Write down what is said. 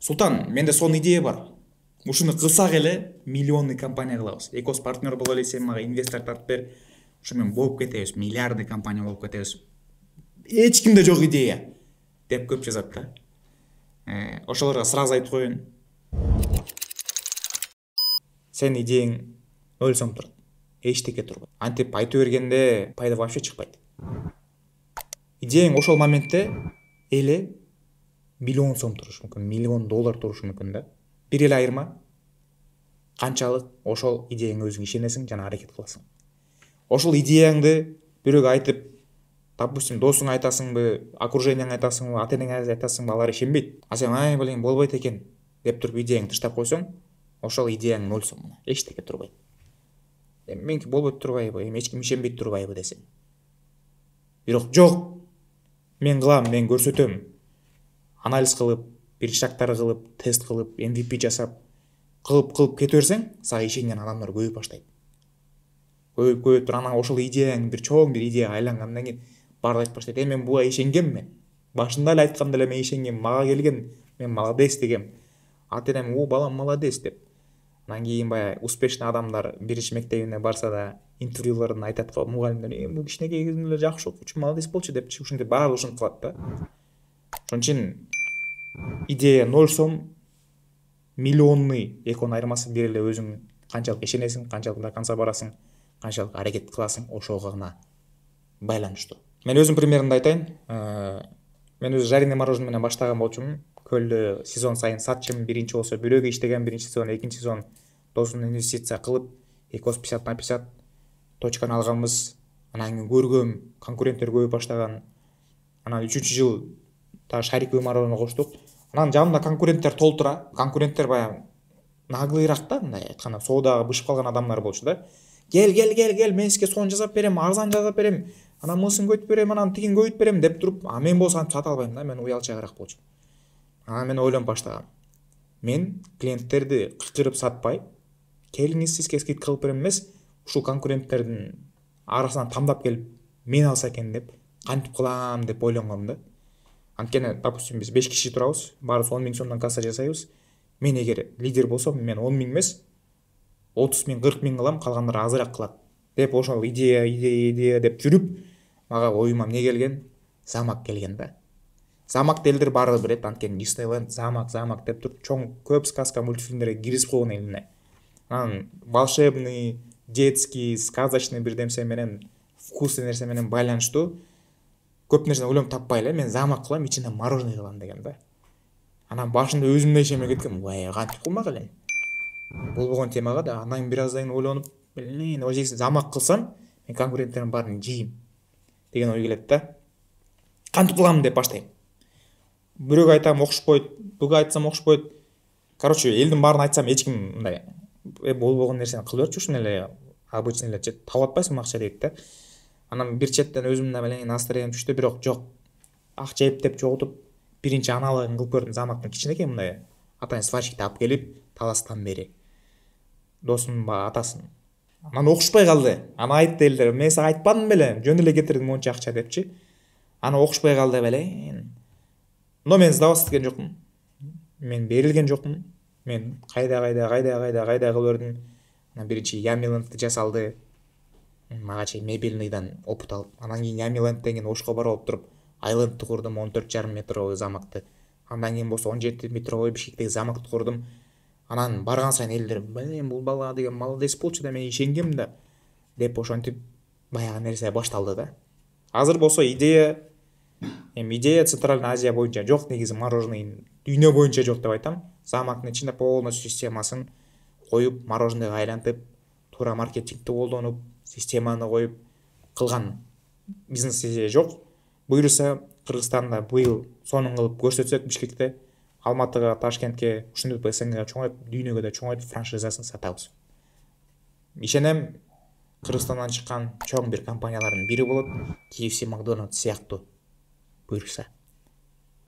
Султан, менде сонун идея бар. Ушуну кылсак эле миллионный компания кылабыз. Экос партнер боло эле, сен мага инвестор тартып бер. Ушу менен болуп кетебиз, миллиардный компания болуп кетебиз. Эч кимде жок идея деп көп жазат да. Ошолорго сразу айтып коеюн. Сен идеяң 0 сом турат. Эчтеке турбайт. Антип айтып бергенде пайда вообще чыкпайт. Идеяң ошол моментте эле миллион сом турушу мүмкүн, миллион доллар турушу мүмкүн да. Бир эле айырма канчалык ошол идеяңа өзүң ишенесиң жана аракет кыласың. Ошол идеяңды бирөөгө айтып, допустим, досуңа айтасыңбы, окруженияңа айтасыңбы, ата энеңе айтасыңбы, алар ишенбейт. А сен ай блин болбойт экен деп туруп идеяңды таштап койсоң, ошол идеяң 0 сом, эчтеке турбайт. Меники болбойт турбайбы, эч ким ишенбейт турбайбы десең. Бирок жок, мен кылам, мен көрсөтөм. Анализ кылып, биринчи шагтарды кылып, тест кылып, MVP жасап, кылып кете берсең, сага ишенген адамдар көбөйүп баштайт. Көбөйүп туруп анан ошол идеяң бир чоң бир идеяга айлангандан кийин баары айтып баштайт. Мен буга ишенгенмин. Башында эле айтканда эле мен ишенгем, мага келген, мен молодец дегем. Ата энем, балам молодец деп. Анан кийин баягы успешный адамдар биринчи мектебине барса да интервьюларында айтат го, мугалимдер, бул кичинекей кезинде эле жакшы окуучу, молодец болчу депчи, ушинтип баары ушинтип калат да. Ошон үчүн идея 0 сом, миллионный эконун айырмасы бир эле өзүң канчалык ишенесиң, канчалык до конца барасың, канчалык аракет кыласың, ошого гана байланыштуу. Мен өзүм примеринде айтайын. Мен өзү жареный мороженое менен баштаган болчумун. Көлдө сезон сайын сатчымын, биринчи болсо бирөөгө иштеген, биринчи сезон, экинчи сезон досумдун инвестиция кылып, экос 50/50 точканы алганбыз. Анан кийин көргөм, конкуренттер көбөйүп баштаган. Анан 3-чү жыл та шариковый мороженое коштук. Анан жанымда конкуренттер толтура. Конкуренттер баягы наглыйраак да, мындай айтканда соодага бышып калган адамдар болчу да. Кел, мен сизге сонун жасап берем, арзан жасап берем, анан мысын көйтүп берем, анан тигин көйүтүп берем деп туруп, а мен болсо антип сата албайм да, мен уялчагыраак болчумун. Анан мен ойлонуп баштагам. Мен клиенттерди кыйкырып сатпай, келиңиз сизге скидка кылып берем эмес, ушул конкуренттердин арасынан тандап келип, мен алса экен деп, кантип кылам деп ойлонгом да. Анткени, допустим, биз 5 киши турабыз, баарыбыз 10 000 сомдон касса жасайбыз. Мен эгер лидер болсом, мен 10 000 эмес, 30 000, 40 000 кылам, калгандар азыраак кылат деп ошол идея деп жүрүп, мага оюма эмне келген? Замок келген да. Замок элдер баары билет, анткени Disneyland, замок деп туруп чоң көп сказка мультфильмдерге киргизип койгон элине. Анан волшебный, детский, сказочный бир нерсе менен, вкусный нерсе менен байланыштуу көп нерсени ойлонуп таппай эле мен замок кылам, ичинде мороженое кылам деген да. Анан башында өзүм да ишенбей кеткем, кантип кылмак элем. Болбогон темага да анан бир аздан ойлонуп, ожеси замок кылсам, мен конкуренттердин баарын жийм деген ой келет да. Кантип кылам деп баштайм. Бирөөгө айтам окшошпойт, буга айтсам окшошпойт. Короче, элдин баарын айтсам эч ким мындай болбогон нерсени кыла берчү, ушуну эле обычный эле таап атпайсыңбы акча дейт да. Анан бир четтен өзүм да настроением түштү, бирок жок. Акча эптеп чогултуп, биринчи аналогун кылып көрдүм, замоктун кичинекей мындай атайын сварщикти алып келип, таластан бери. Досумдун атасын. Анан окшошпой калды. Анан айтты элдер, мен сага айтпадым беле, жөн эле кетирдим монча акча депчи. Анан окшошпой калды беле. Но мен сдаваться эткен жокмун. Мен берилген жокмун. Мен кайда кылып бердим. Анан биринчи Ямилендти жасалды. Мага чейин мебельныйдан опыт алып, анан кийин Ямилендтен кийин Ошко барып алып туруп, Айлендти курдум, 14,5 метровый замокты. Андан кийин болсо 17 метровый Бишкектеги замокты курдум. Анан барган сайын элдер, бул бала деген молодец болчу да, мен ишенгем да деп ошентип баягы нерсе башталды да. Азыр болсо идея Центральный Азия боюнча жок, негизи мороженый дүйнө боюнча жок деп айтам. Замоктун ичинде полностью системасын коюп, мороженойго айлантып, туура маркетингди колдонуп, системаны коюп кылган бизнес идея жок. Буюрса Кыргызстанда быйыл сонун кылып көрсөтсөк, Бишкекте, Алматыга, Ташкентке, ушинтип СНГга чоңойтуп, дүйнөгө да чоңойтуп франшизасын сатабыз. Ишенем, Кыргызстандан чыккан чоң бир компаниялардын бири болот, KFC, McDonald's сыяктуу. Буюрса.